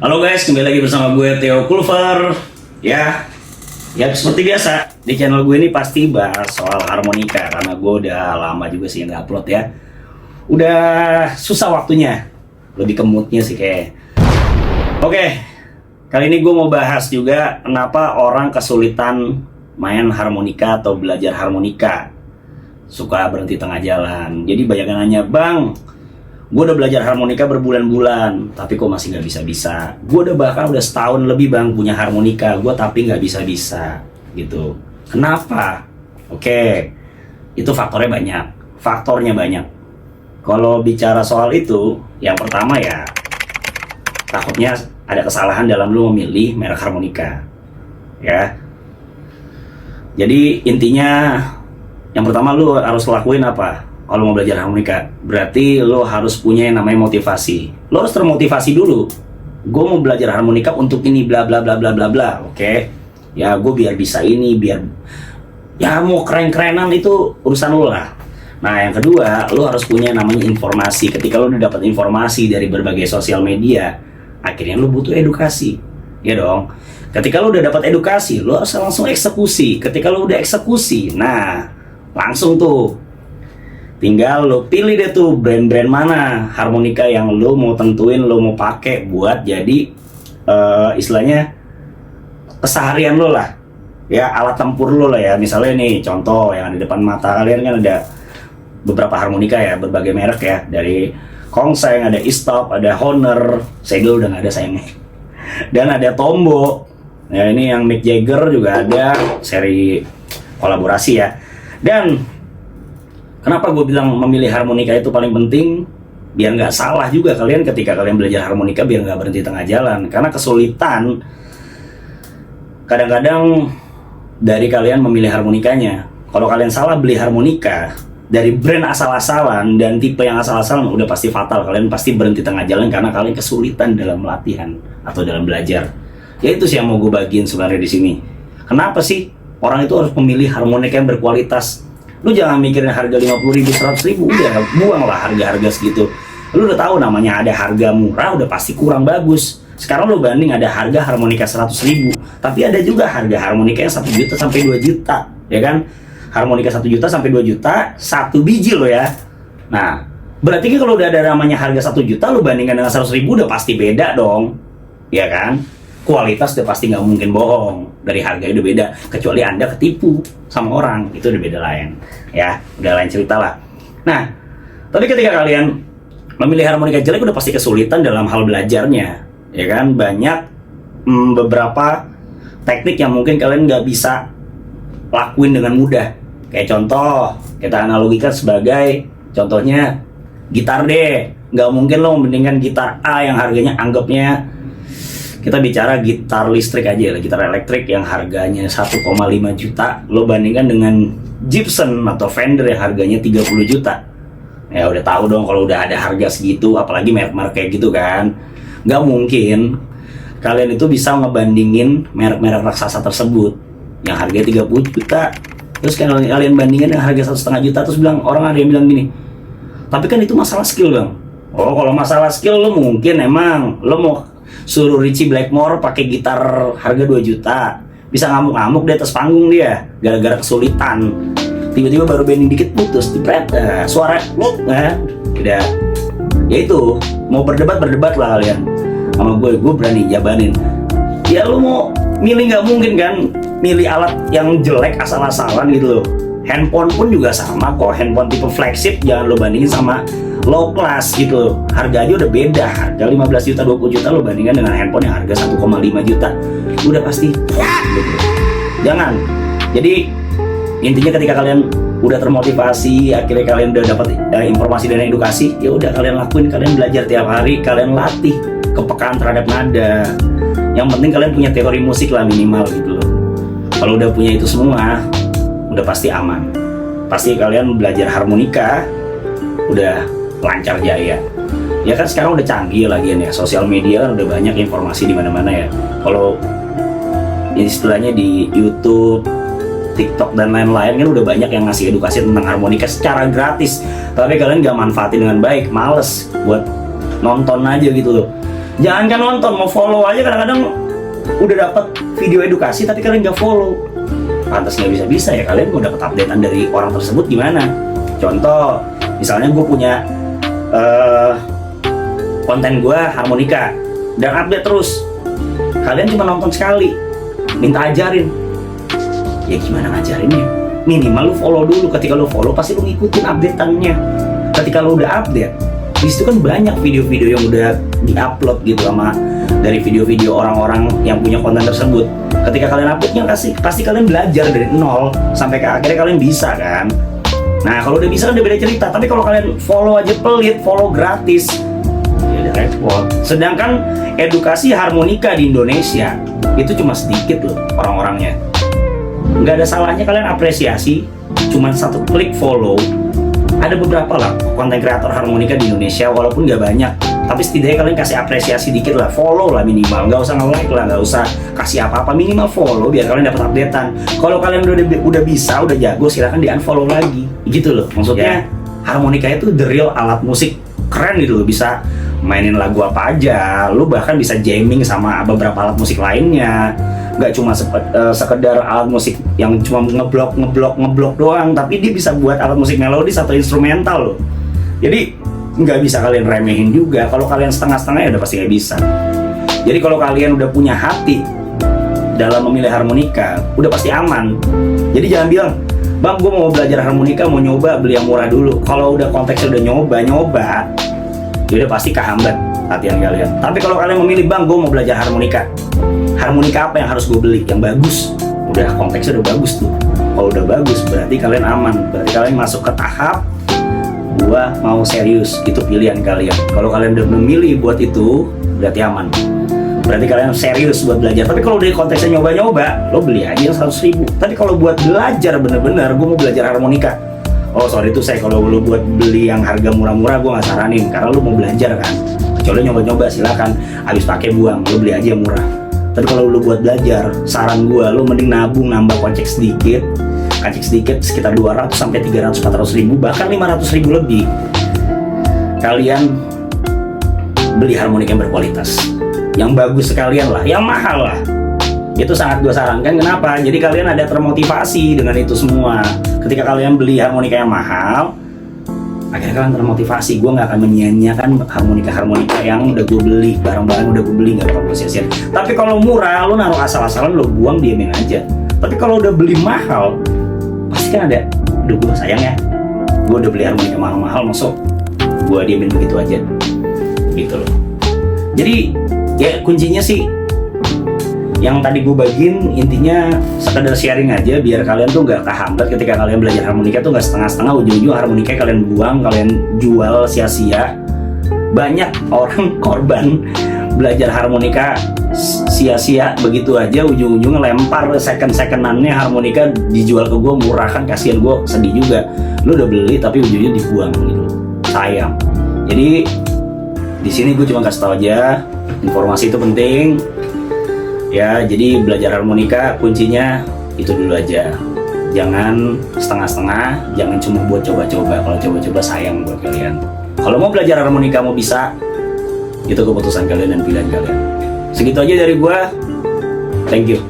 Halo guys, kembali lagi bersama gue Theo Kulver. Ya seperti biasa di channel gue ini pasti bahas soal harmonika karena gue udah lama juga sih nggak upload ya. Udah susah waktunya, lebih ke moodnya sih kayak. Oke, kali ini gue mau bahas juga kenapa orang kesulitan main harmonika atau belajar harmonika, suka berhenti tengah jalan. Jadi banyak yang nanya, bang, gue udah belajar harmonika berbulan-bulan, tapi kok masih nggak bisa-bisa. Gue udah setahun lebih bang punya harmonika, gue tapi nggak bisa-bisa gitu. Kenapa? Oke, itu faktornya banyak. Kalau bicara soal itu, yang pertama ya, takutnya ada kesalahan dalam lu memilih merek harmonika, ya. Jadi intinya, yang pertama lu harus lakuin apa? Kalau mau belajar harmonika, berarti lo harus punya yang namanya motivasi. Lo harus termotivasi dulu. Gue mau belajar harmonika untuk ini, bla bla bla bla bla bla. Oke, ya gue biar bisa ini, biar ya mau keren-kerenan itu urusan lo lah. Nah yang kedua, lo harus punya yang namanya informasi. Ketika lo udah dapat informasi dari berbagai sosial media, akhirnya lo butuh edukasi, ya dong. Ketika lo udah dapat edukasi, lo harus langsung eksekusi. Ketika lo udah eksekusi, nah langsung tuh tinggal lo pilih deh tuh brand-brand mana harmonika yang lo mau tentuin, lo mau pakai buat jadi istilahnya keseharian lo lah, ya alat tempur lo lah ya. Misalnya nih contoh yang di depan mata kalian kan ada beberapa harmonika ya, berbagai merek ya, dari Kongseng, ada E-Stop, ada Honor, Segel udah nggak ada sayangnya, dan ada Tombo. Ya ini yang Mick Jagger juga ada seri kolaborasi ya. Dan kenapa gue bilang memilih harmonika itu paling penting? Biar nggak salah juga kalian ketika kalian belajar harmonika, biar nggak berhenti tengah jalan. Karena kesulitan kadang-kadang dari kalian memilih harmonikanya. Kalau kalian salah beli harmonika dari brand asal-asalan dan tipe yang asal-asalan, udah pasti fatal. Kalian pasti berhenti tengah jalan karena kalian kesulitan dalam latihan atau dalam belajar. Ya itu sih yang mau gue bagiin sebenarnya di sini. Kenapa sih orang itu harus memilih harmonika yang berkualitas? Lu jangan mikirin harga 50.000, 100.000, udah buang lah harga-harga segitu. Lu udah tahu namanya ada harga murah, udah pasti kurang bagus. Sekarang lu banding ada harga harmonika 100.000, tapi ada juga harga harmonika yang 1 juta sampai 2 juta, ya kan? Harmonika 1 juta sampai 2 juta, satu biji lo ya. Nah, berarti kan kalau udah ada namanya harga 1 juta, lu bandingkan dengan 100.000 udah pasti beda dong, ya kan? Kualitas udah pasti nggak mungkin bohong, dari harganya udah beda, kecuali anda ketipu sama orang, itu udah beda lain ya, udah lain cerita lah. Nah tapi ketika kalian memilih harmonika jelek, udah pasti kesulitan dalam hal belajarnya, ya kan? Banyak beberapa teknik yang mungkin kalian nggak bisa lakuin dengan mudah. Kayak contoh, kita analogikan sebagai contohnya gitar deh. Nggak mungkin lo membandingkan gitar A yang harganya anggapnya, kita bicara gitar listrik aja lah, gitar elektrik yang harganya 1,5 juta, lo bandingkan dengan Gibson atau Fender yang harganya 30 juta. Ya udah tahu dong kalau udah ada harga segitu, apalagi merek-merek kayak gitu kan. Nggak mungkin kalian itu bisa ngebandingin merek-merek raksasa tersebut yang harganya 30 juta, terus kalian bandingin dengan harga 1,5 juta, terus bilang, orang ada yang bilang gini, tapi kan itu masalah skill bang. Oh kalau masalah skill, lo mungkin emang lo mau suruh Richie Blackmore pakai gitar harga 2 juta, bisa ngamuk-ngamuk di atas panggung dia gara-gara kesulitan, tiba-tiba baru bending dikit putus dipret, suara udah. Ya itu, mau berdebat lah kalian sama gue berani jabanin. Ya lu mau milih, nggak mungkin kan milih alat yang jelek asal-asalan gitu loh. Handphone pun juga sama kok, handphone tipe flagship jangan lo bandingin sama low class gitu loh. Harga aja udah beda, harga 15 juta, 20 juta lo bandingkan dengan handphone yang harga 1,5 juta, udah pasti gitu. Jangan. Jadi intinya ketika kalian udah termotivasi, akhirnya kalian udah dapat informasi dan edukasi, ya udah kalian lakuin, kalian belajar tiap hari, kalian latih kepekaan terhadap nada. Yang penting kalian punya teori musik lah minimal gitu loh. Kalau udah punya itu semua, udah pasti aman. Pasti kalian belajar harmonika udah lancar jaya. Ya kan sekarang udah canggih lagi ya, sosial media kan udah banyak informasi di mana-mana ya. Kalau istilahnya di YouTube, TikTok dan lain-lain kan udah banyak yang ngasih edukasi tentang harmonika secara gratis. Tapi kalian gak manfaatin dengan baik, males buat nonton aja gitu loh. Jangan kan nonton, mau follow aja kadang-kadang udah dapat video edukasi tapi kalian nggak follow. Pantas nggak bisa-bisa ya, kalian mau dapat updatean dari orang tersebut gimana? Contoh, misalnya gue punya konten gue harmonika dan update terus. Kalian cuma nonton sekali, minta ajarin. Ya gimana ngajarinnya? Minimal lu follow dulu. Ketika lu follow pasti lu ngikutin updateannya. Ketika lu udah update, di situ kan banyak video-video yang udah diupload gitu sama dari video-video orang-orang yang punya konten tersebut. Ketika kalian uploadnya pasti kalian belajar dari nol sampai ke akhirnya kalian bisa kan. Nah kalau udah bisa kan udah beda cerita. Tapi kalau kalian follow aja pelit, follow gratis, ya udah repot. Sedangkan edukasi harmonika di Indonesia itu cuma sedikit loh orang-orangnya. Nggak ada salahnya kalian apresiasi, cuma satu klik follow. Ada beberapa lah konten kreator harmonika di Indonesia, walaupun nggak banyak, tapi setidaknya kalian kasih apresiasi dikit lah, follow lah minimal, nggak usah nge-like lah, nggak usah kasih apa-apa, minimal follow biar kalian dapat updatean. Kalau kalian udah bisa, udah jago, silahkan di-unfollow lagi, gitu loh. Maksudnya harmonika itu the real alat musik keren gitu loh, bisa mainin lagu apa aja, lu bahkan bisa jamming sama beberapa alat musik lainnya. Nggak cuma sekedar alat musik yang cuma ngeblok doang, tapi dia bisa buat alat musik melodis atau instrumental loh. Jadi nggak bisa kalian remehin juga. Kalau kalian setengah-setengah ya udah pasti nggak bisa. Jadi kalau kalian udah punya hati dalam memilih harmonika, udah pasti aman. Jadi jangan bilang, bang gue mau belajar harmonika, mau nyoba beli yang murah dulu. Kalau udah konteksnya udah nyoba, ya udah pasti kehambat latihan kalian. Tapi kalau kalian memilih, bang gue mau belajar harmonika apa yang harus gue beli? Yang bagus. Udah konteksnya udah bagus tuh. Kalau udah bagus berarti kalian aman. Berarti kalian masuk ke tahap gua mau serius. Itu pilihan kalian. Kalau kalian udah memilih buat itu, berarti aman. Berarti kalian serius buat belajar. Tapi kalau dari konteksnya nyoba-nyoba, lo beli aja yang 100.000. Tapi kalau buat belajar bener-bener, gue mau belajar harmonika, oh sorry itu saya, kalau lo buat beli yang harga murah-murah gue nggak saranin, karena lo mau belajar kan. Kecuali nyoba-nyoba silakan, habis pakai buang, lo beli aja yang murah. Tapi kalau lo buat belajar, saran gue lo mending nabung, nambah kocek sedikit sekitar 200 sampai 300 400 ribu, bahkan 500 ribu lebih. Kalian beli harmonika yang berkualitas, yang bagus sekalian lah, yang mahal lah. Itu sangat gue sarankan. Kenapa? Jadi kalian ada termotivasi dengan itu semua. Ketika kalian beli harmonika yang mahal, akhirnya kalian termotivasi. Gue nggak akan menyia-nyiakan harmonika yang udah gue beli, barang-barang udah gue beli, nggak bakal gue sia-siain. Tapi kalau murah, lo naruh asal-asalan, lo buang, diemin aja. Tapi kalau udah beli mahal, pasti kan ada, udah gue sayang ya, gue udah beli harmonika mahal-mahal, masuk gue diemin begitu aja, gitu loh. Jadi ya kuncinya sih yang tadi gue bagiin, intinya sekedar sharing aja biar kalian tuh nggak kehambat ketika kalian belajar harmonika tuh nggak setengah-setengah, ujung-ujung harmonika kalian buang, kalian jual sia-sia. Banyak orang korban belajar harmonika sia-sia begitu aja, ujung-ujungnya lempar second-second-annya harmonika dijual ke gue murah, kan kasihan, gue sedih juga. Lu udah beli tapi ujungnya dibuang gitu, sayang. Jadi di sini gue cuma kasih tau aja, informasi itu penting. Ya, jadi belajar harmonika kuncinya itu dulu aja. Jangan setengah-setengah, jangan cuma buat coba-coba. Kalau coba-coba sayang buat kalian. Kalau mau belajar harmonika, mau bisa, itu keputusan kalian dan pilihan kalian. Segitu aja dari gua. Thank you.